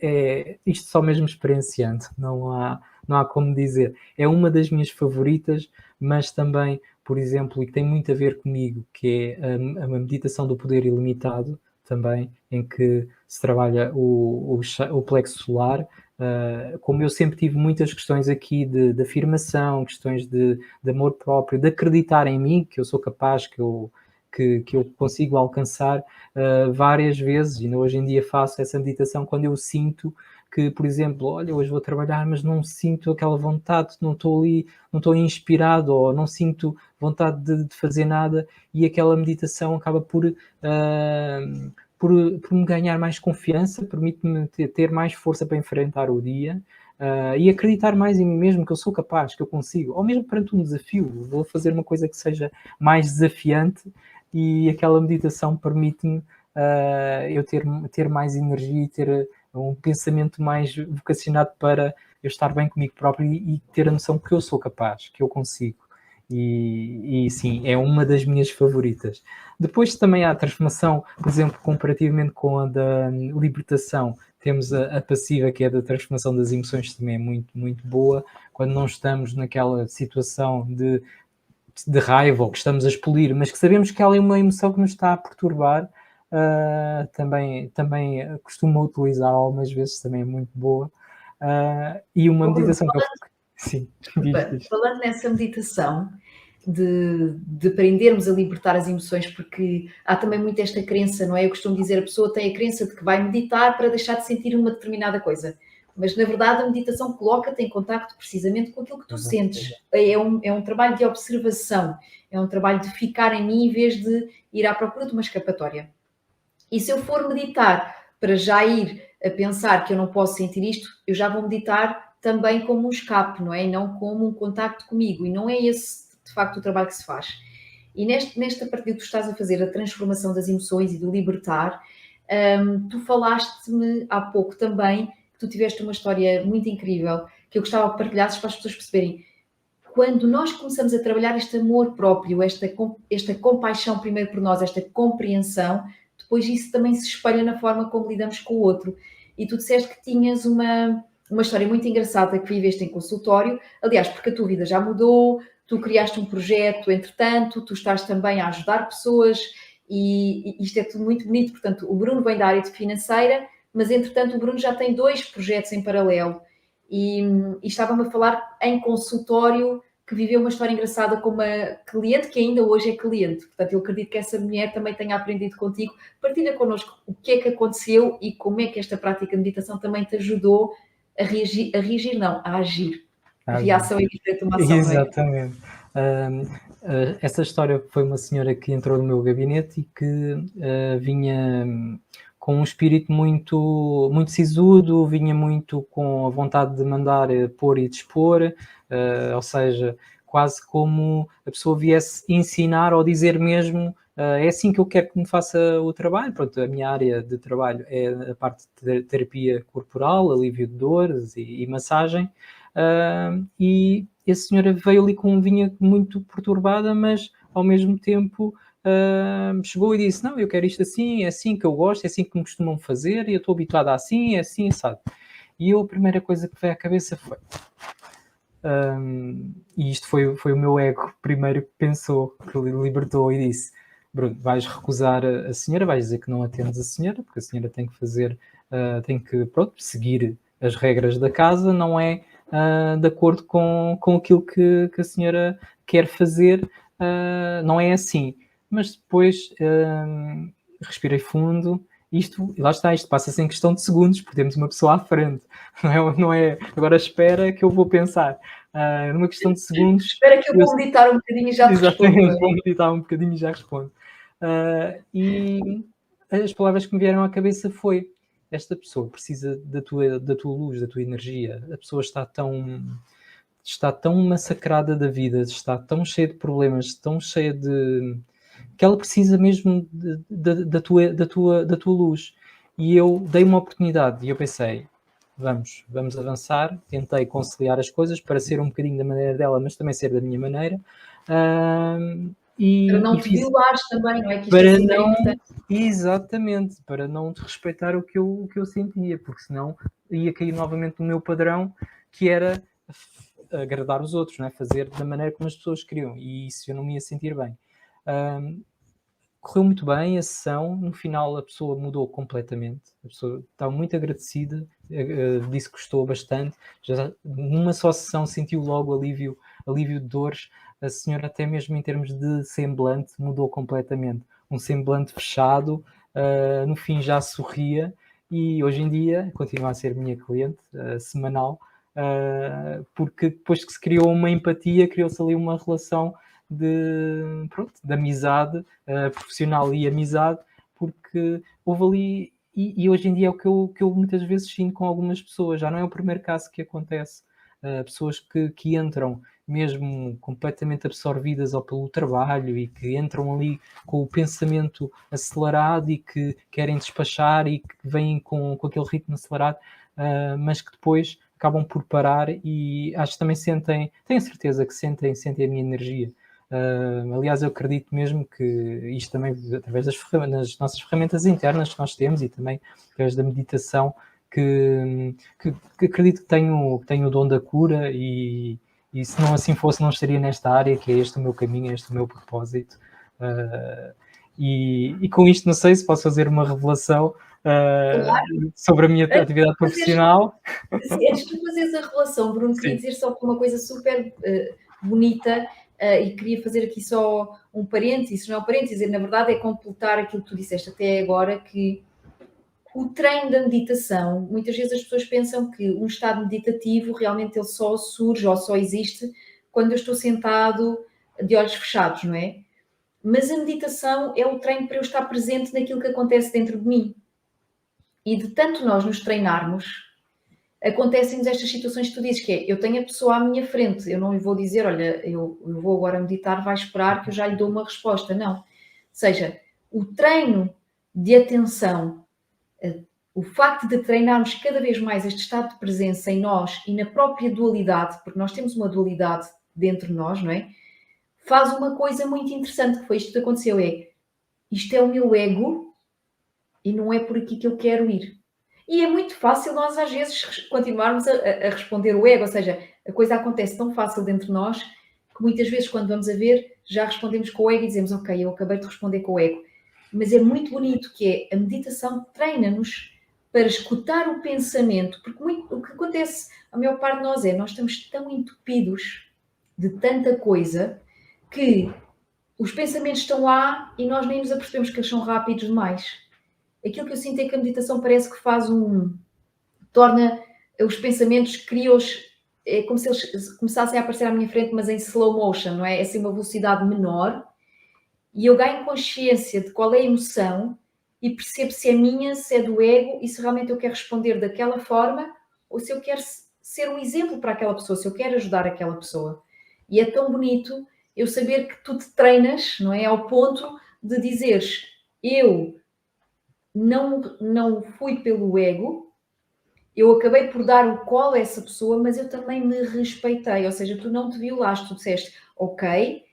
É isto só mesmo experienciando, não há como dizer. É uma das minhas favoritas, mas também, por exemplo, e que tem muito a ver comigo, que é a meditação do poder ilimitado, também, em que se trabalha o plexo solar. Como eu sempre tive muitas questões aqui de afirmação, questões de amor próprio, de acreditar em mim, que eu sou capaz, que eu consigo alcançar, várias vezes, e ainda hoje em dia faço essa meditação quando eu sinto que, por exemplo, olha, hoje vou trabalhar, mas não sinto aquela vontade, não estou ali, não estou inspirado, ou não sinto vontade de fazer nada, e aquela meditação acaba por me ganhar mais confiança, permite-me ter mais força para enfrentar o dia, e acreditar mais em mim mesmo, que eu sou capaz, que eu consigo, ou mesmo perante um desafio, vou fazer uma coisa que seja mais desafiante, e aquela meditação permite-me eu ter mais energia e ter um pensamento mais vocacionado para eu estar bem comigo próprio e ter a noção que eu sou capaz, que eu consigo. E sim, é uma das minhas favoritas. Depois também há a transformação, por exemplo, comparativamente com a da libertação, temos a passiva, que é da transformação das emoções, também é muito, muito boa, quando não estamos naquela situação de raiva ou que estamos a expelir, mas que sabemos que ela é uma emoção que nos está a perturbar, também costumo utilizar algumas vezes, também é muito boa. E uma meditação que eu... Sim, diz. Falando nessa meditação, de aprendermos a libertar as emoções, porque há também muito esta crença, não é? Eu costumo dizer, a pessoa tem a crença de que vai meditar para deixar de sentir uma determinada coisa. Mas, na verdade, a meditação coloca-te em contacto precisamente com aquilo que tu sentes. É um trabalho de observação, é um trabalho de ficar em mim em vez de ir à procura de uma escapatória. E se eu for meditar para já ir a pensar que eu não posso sentir isto, eu já vou meditar também como um escape, não é? E não como um contacto comigo. E não é esse, de facto, o trabalho que se faz. E nesta partida que tu estás a fazer, a transformação das emoções e do libertar, tu falaste-me há pouco também que tu tiveste uma história muito incrível que eu gostava de partilhasses para as pessoas perceberem. Quando nós começamos a trabalhar este amor próprio, esta compaixão primeiro por nós, esta compreensão, depois isso também se espalha na forma como lidamos com o outro. E tu disseste que tinhas uma história muito engraçada que viveste em consultório, aliás, porque a tua vida já mudou, tu criaste um projeto, entretanto, tu estás também a ajudar pessoas e isto é tudo muito bonito. Portanto, o Bruno vem da área de financeira, mas entretanto o Bruno já tem 2 projetos em paralelo e estava-me a falar em consultório que viveu uma história engraçada com uma cliente que ainda hoje é cliente. Portanto, eu acredito que essa mulher também tenha aprendido contigo. Partilha connosco o que é que aconteceu e como é que esta prática de meditação também te ajudou a reagir, não, a agir. A reação é diferente de uma ação, não é? Exatamente. Essa história foi uma senhora que entrou no meu gabinete e que vinha com um espírito muito, muito sisudo, vinha muito com a vontade de mandar pôr e dispor, ou seja, quase como a pessoa viesse ensinar ou dizer mesmo é assim que eu quero que me faça o trabalho. Pronto, a minha área de trabalho é a parte de terapia corporal, alívio de dores e massagem, e a senhora veio ali vinha muito perturbada, mas ao mesmo tempo chegou e disse, não, eu quero isto assim, é assim que eu gosto, é assim que me costumam fazer, e eu estou habituada assim, é assim, sabe? E eu, a primeira coisa que veio à cabeça foi... e isto foi o meu ego primeiro que pensou, que libertou e disse, Bruno, vais recusar a senhora, vais dizer que não atendes a senhora, porque a senhora tem que fazer, tem que, pronto, seguir as regras da casa, não é de acordo com aquilo que a senhora quer fazer, não é assim. Mas depois respirei fundo, lá está, isto passa-se em questão de segundos, porque temos uma pessoa à frente, não é agora espera que eu vou pensar. Numa questão de segundos... Espera que eu vou meditar um bocadinho e já te respondo. Exatamente, vou meditar um bocadinho e já respondo. E as palavras que me vieram à cabeça foi, esta pessoa precisa da tua luz, da tua energia, a pessoa está tão massacrada da vida, está tão cheia de problemas, tão cheia de... que ela precisa mesmo da tua luz. E eu dei uma oportunidade e eu pensei, vamos avançar, tentei conciliar as coisas para ser um bocadinho da maneira dela, mas também ser da minha maneira. Para não te violares também, não é? Que isto é super importante. Exatamente, para não respeitar o que eu sentia, porque senão ia cair novamente no meu padrão, que era agradar os outros, não é? Fazer da maneira como as pessoas queriam, e isso eu não me ia sentir bem. Correu muito bem a sessão, no final a pessoa mudou completamente, a pessoa estava muito agradecida, disse que gostou bastante, já numa só sessão sentiu logo alívio de dores, a senhora até mesmo em termos de semblante mudou completamente, um semblante fechado, no fim já sorria, e hoje em dia continua a ser minha cliente semanal, porque depois que se criou uma empatia, criou-se ali uma relação de amizade profissional e amizade, porque houve ali, e hoje em dia é o que eu muitas vezes sinto com algumas pessoas, já não é o primeiro caso que acontece, pessoas que entram mesmo completamente absorvidas ou pelo trabalho e que entram ali com o pensamento acelerado e que querem despachar e que vêm com aquele ritmo acelerado, mas que depois acabam por parar e acho que também tenho certeza que sentem a minha energia. Aliás, eu acredito mesmo que isto também, através das nossas ferramentas internas que nós temos e também através da meditação, que acredito que tenho o dom da cura e se não assim fosse, não estaria nesta área, que é este o meu caminho, é este o meu propósito. E com isto, não sei se posso fazer uma revelação sobre a minha atividade profissional. Antes de fazeres a revelação, Bruno, queria dizer só uma coisa super bonita e queria fazer aqui só um parênteses, não é um parênteses, na verdade é completar aquilo que tu disseste até agora, que o treino da meditação, muitas vezes as pessoas pensam que um estado meditativo realmente ele só surge ou só existe quando eu estou sentado de olhos fechados, não é? Mas a meditação é o treino para eu estar presente naquilo que acontece dentro de mim. E de tanto nós nos treinarmos, acontecem-nos estas situações que tu dizes, que é, eu tenho a pessoa à minha frente, eu não lhe vou dizer, olha, eu vou agora meditar, vai esperar que eu já lhe dou uma resposta, não. Ou seja, o treino de atenção, o facto de treinarmos cada vez mais este estado de presença em nós e na própria dualidade, porque nós temos uma dualidade dentro de nós, não é? Faz uma coisa muito interessante, que foi isto que aconteceu, é, isto é o meu ego e não é por aqui que eu quero ir. E é muito fácil nós, às vezes, continuarmos a responder o ego, ou seja, a coisa acontece tão fácil dentro de nós que muitas vezes, quando vamos a ver, já respondemos com o ego e dizemos, ok, eu acabei de responder com o ego. Mas é muito bonito que é, a meditação treina-nos para escutar o pensamento, porque o que acontece, a maior parte de nós é, nós estamos tão entupidos de tanta coisa que os pensamentos estão lá e nós nem nos apercebemos que eles são rápidos demais. Aquilo que eu sinto é que a meditação parece que faz torna os pensamentos, cria-os, é como se eles começassem a aparecer à minha frente, mas em slow motion, não é? É assim uma velocidade menor, e eu ganho consciência de qual é a emoção e percebo se é minha, se é do ego, e se realmente eu quero responder daquela forma, ou se eu quero ser um exemplo para aquela pessoa, se eu quero ajudar aquela pessoa. E é tão bonito eu saber que tu te treinas, não é? Ao ponto de dizeres, eu não fui pelo ego, eu acabei por dar o colo a essa pessoa, mas eu também me respeitei, ou seja, tu não te violaste, tu disseste, ok,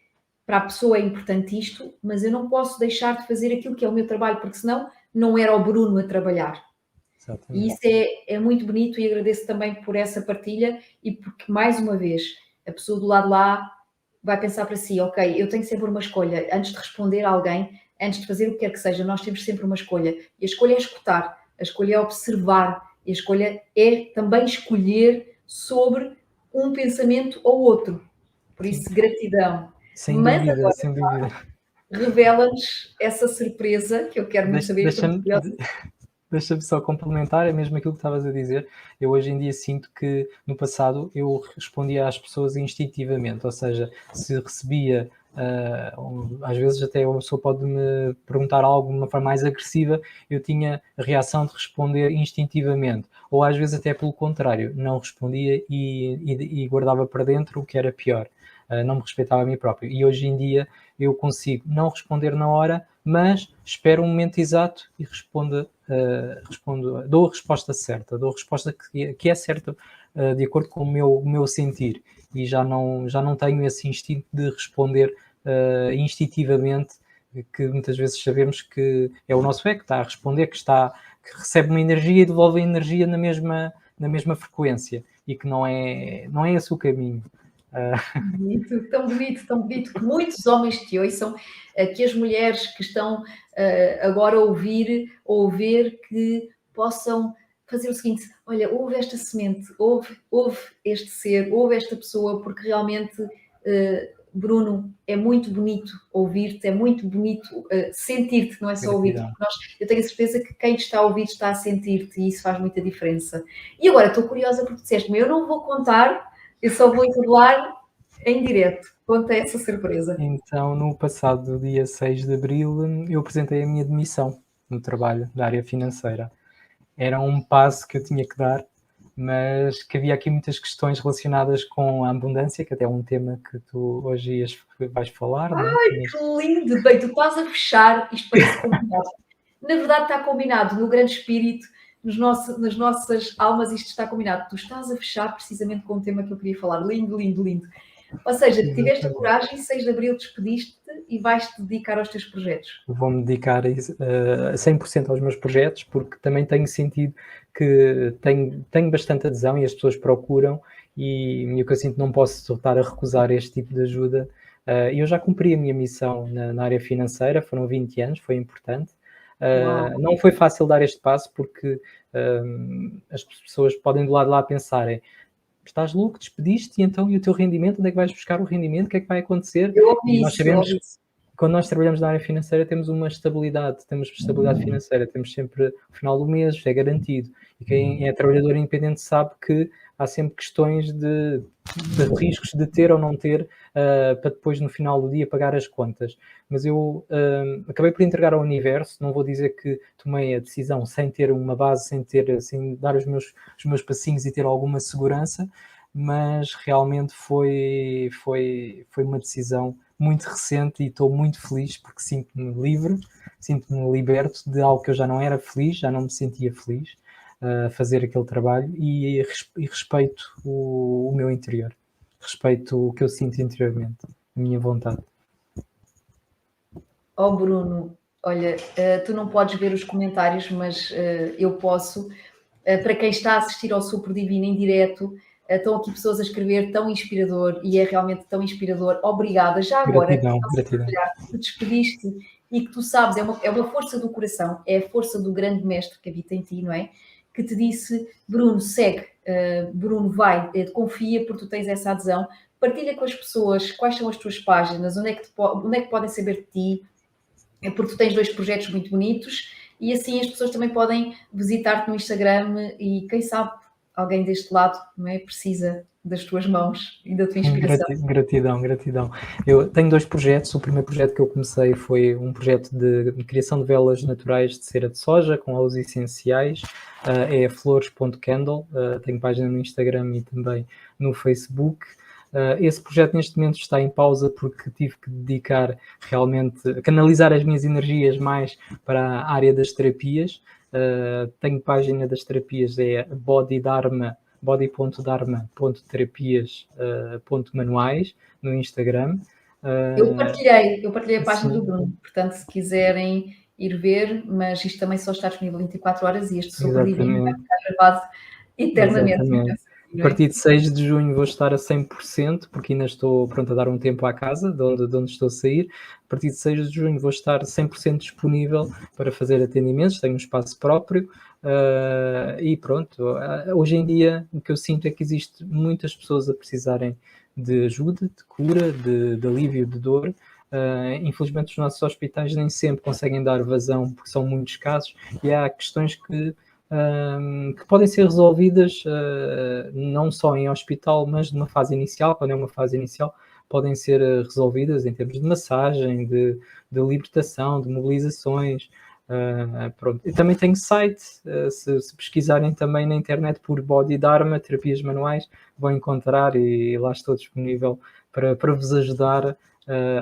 para a pessoa é importante isto, mas eu não posso deixar de fazer aquilo que é o meu trabalho, porque senão não era o Bruno a trabalhar. E isso é muito bonito e agradeço também por essa partilha e porque, mais uma vez, a pessoa do lado lá vai pensar para si, ok, eu tenho sempre uma escolha, antes de responder a alguém, antes de fazer o que quer que seja, nós temos sempre uma escolha. E a escolha é escutar, a escolha é observar, e a escolha é também escolher sobre um pensamento ou outro. Por isso, gratidão. Sem Mas dúvida, agora sem dúvida. revela-nos essa surpresa que eu quero muito saber. Deixa-me só complementar, é mesmo aquilo que estavas a dizer. Eu hoje em dia sinto que no passado eu respondia às pessoas instintivamente, ou seja, se recebia, às vezes até uma pessoa pode-me perguntar algo de uma forma mais agressiva, eu tinha a reação de responder instintivamente, ou às vezes até pelo contrário, não respondia e guardava para dentro o que era pior. Não me respeitava a mim próprio. E hoje em dia eu consigo não responder na hora, mas espero um momento exato e respondo, dou a resposta certa, dou a resposta que é certa de acordo com o meu sentir, e já não tenho esse instinto de responder instintivamente, que muitas vezes sabemos que é o nosso ego que está a responder, que recebe uma energia e devolve a energia na mesma frequência, e que não é esse o caminho. Bonito, tão bonito, que muitos homens te ouçam, que as mulheres que estão agora a ouvir ou ver, que possam fazer o seguinte, olha, ouve esta semente, ouve este ser, ouve esta pessoa, porque realmente, Bruno, é muito bonito ouvir-te, é muito bonito sentir-te, não é só ouvir-te, porque eu tenho a certeza que quem te está a ouvir está a sentir-te e isso faz muita diferença. E agora estou curiosa porque disseste-me, eu não vou contar, eu só vou revelar em direto. Conta essa surpresa. Então, no passado dia 6 de abril, eu apresentei a minha demissão no trabalho da área financeira. Era um passo que eu tinha que dar, mas que havia aqui muitas questões relacionadas com a abundância, que até é um tema que tu hoje vais falar, não é? Ai, que lindo! Bem, tu estás a fechar, isto parece combinado. Na verdade está combinado, no grande espírito, nas nossas almas isto está combinado. Tu estás a fechar precisamente com o tema que eu queria falar. Lindo, lindo, lindo. Ou seja, tiveste a coragem, 6 de abril despediste-te e vais-te dedicar aos teus projetos. Vou-me dedicar a 100% aos meus projetos, porque também tenho sentido que tenho bastante adesão e as pessoas procuram, e o que eu sinto, não posso estar a recusar este tipo de ajuda. Eu já cumpri a minha missão na área financeira, foram 20 anos, foi importante. Não foi fácil dar este passo, porque as pessoas podem do lado de lá pensarem: estás louco, despediste, e então, e o teu rendimento, onde é que vais buscar o rendimento, o que é que vai acontecer? Eu ouvi E nós isso, sabemos que quando nós trabalhamos na área financeira temos estabilidade financeira, temos sempre o final do mês, é garantido. E quem é trabalhador independente sabe que há sempre questões de riscos de ter ou não ter, para depois no final do dia pagar as contas. Mas eu acabei por entregar ao universo, não vou dizer que tomei a decisão sem ter uma base, sem dar os meus passinhos e ter alguma segurança, mas realmente foi uma decisão muito recente e estou muito feliz porque sinto-me livre, sinto-me liberto de algo que eu já não era feliz, já não me sentia feliz a fazer aquele trabalho e respeito o meu interior, respeito o que eu sinto interiormente, a minha vontade. Oh Bruno, olha, tu não podes ver os comentários, mas eu posso. Para quem está a assistir ao Sopro Divino em direto, estão aqui pessoas a escrever tão inspirador e é realmente tão inspirador. Obrigada. Já agora, Gratidão, gratidão. que te despediste e que tu sabes, é uma força do coração, é a força do grande mestre que habita em ti, não é? Que te disse, Bruno, segue, Bruno, vai, confia porque tu tens essa adesão. Partilha com as pessoas quais são as tuas páginas, onde é que podem saber de ti, porque tu tens 2 projetos muito bonitos e assim as pessoas também podem visitar-te no Instagram e quem sabe alguém deste lado, não é, precisa das tuas mãos e da tua inspiração. Gratidão, gratidão. Eu tenho 2 projetos. O primeiro projeto que eu comecei foi um projeto de criação de velas naturais de cera de soja com óleos essenciais. É flores.candle. Tenho página no Instagram e também no Facebook. Esse projeto neste momento está em pausa porque tive que dedicar realmente, canalizar as minhas energias mais para a área das terapias. Tenho página das terapias, é body.dharma.terapias.manuais no Instagram. Eu partilhei a página Sim. do Bruno, portanto se quiserem ir ver, mas isto também só está disponível 24 horas e este Super Divino vai ficar gravado eternamente. Exatamente. A partir de 6 de junho vou estar a 100%, porque ainda estou pronto a dar um tempo à casa, de onde estou a sair. A partir de 6 de junho vou estar 100% disponível para fazer atendimentos, tenho um espaço próprio e pronto. Hoje em dia o que eu sinto é que existe muitas pessoas a precisarem de ajuda, de cura, de alívio de dor. Infelizmente os nossos hospitais nem sempre conseguem dar vazão porque são muitos casos e há questões que podem ser resolvidas não só em hospital, mas numa fase inicial, quando é uma fase inicial, podem ser resolvidas em termos de massagem, de libertação, de mobilizações. Pronto. Eu também tenho site, se pesquisarem também na internet por Body Dharma, terapias manuais, vão encontrar e lá estou disponível para vos ajudar.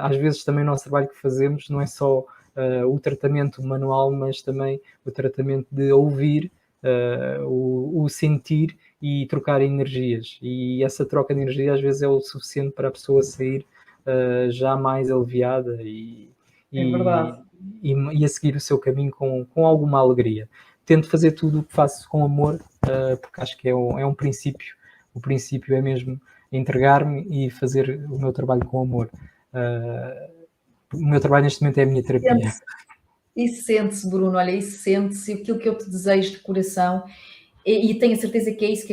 Às vezes também o nosso trabalho que fazemos não é só o tratamento manual, mas também o tratamento de ouvir, o sentir e trocar energias. E essa troca de energia às vezes é o suficiente para a pessoa sair já mais aliviada É verdade. e a seguir o seu caminho com alguma alegria. Tento fazer tudo o que faço com amor, porque acho que é um princípio. O princípio é mesmo entregar-me e fazer o meu trabalho com amor. O meu trabalho neste momento é a minha terapia. Isso sente-se, Bruno, olha, isso sente-se, aquilo que eu te desejo de coração, e tenho a certeza que é isso que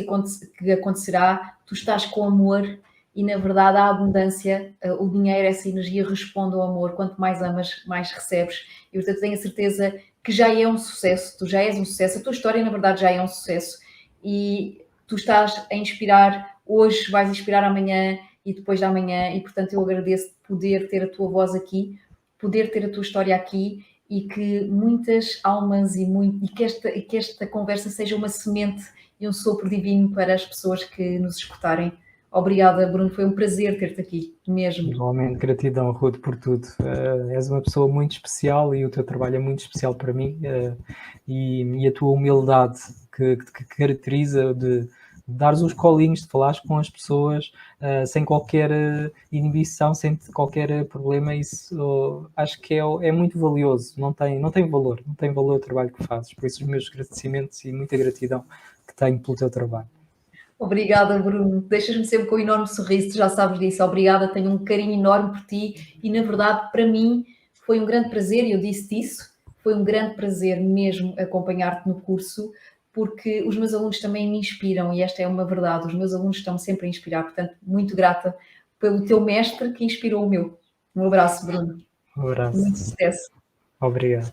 acontecerá, tu estás com amor e na verdade a abundância, o dinheiro, essa energia responde ao amor, quanto mais amas, mais recebes, e portanto tenho a certeza que já é um sucesso, tu já és um sucesso, a tua história na verdade já é um sucesso, e tu estás a inspirar, hoje vais inspirar amanhã e depois de amanhã, e portanto eu agradeço poder ter a tua voz aqui, poder ter a tua história aqui, e que muitas almas e que esta conversa seja uma semente e um sopro divino para as pessoas que nos escutarem. Obrigada, Bruno, foi um prazer ter-te aqui, mesmo. Igualmente, gratidão, Ruth, por tudo. És uma pessoa muito especial e o teu trabalho é muito especial para mim e a tua humildade que caracteriza de dares os colinhos, de falares com as pessoas sem qualquer inibição, sem qualquer problema, isso acho que é muito valioso, não tem valor o trabalho que fazes, por isso os meus agradecimentos e muita gratidão que tenho pelo teu trabalho. Obrigada, Bruno. Deixas-me sempre com um enorme sorriso, tu já sabes disso. Obrigada, tenho um carinho enorme por ti e, na verdade, para mim foi um grande prazer, e eu disse isso, foi um grande prazer mesmo acompanhar-te no curso, porque os meus alunos também me inspiram e esta é uma verdade, os meus alunos estão sempre a inspirar, portanto, muito grata pelo teu mestre que inspirou o meu. Um abraço, Bruno. Um abraço. Muito sucesso. Obrigado.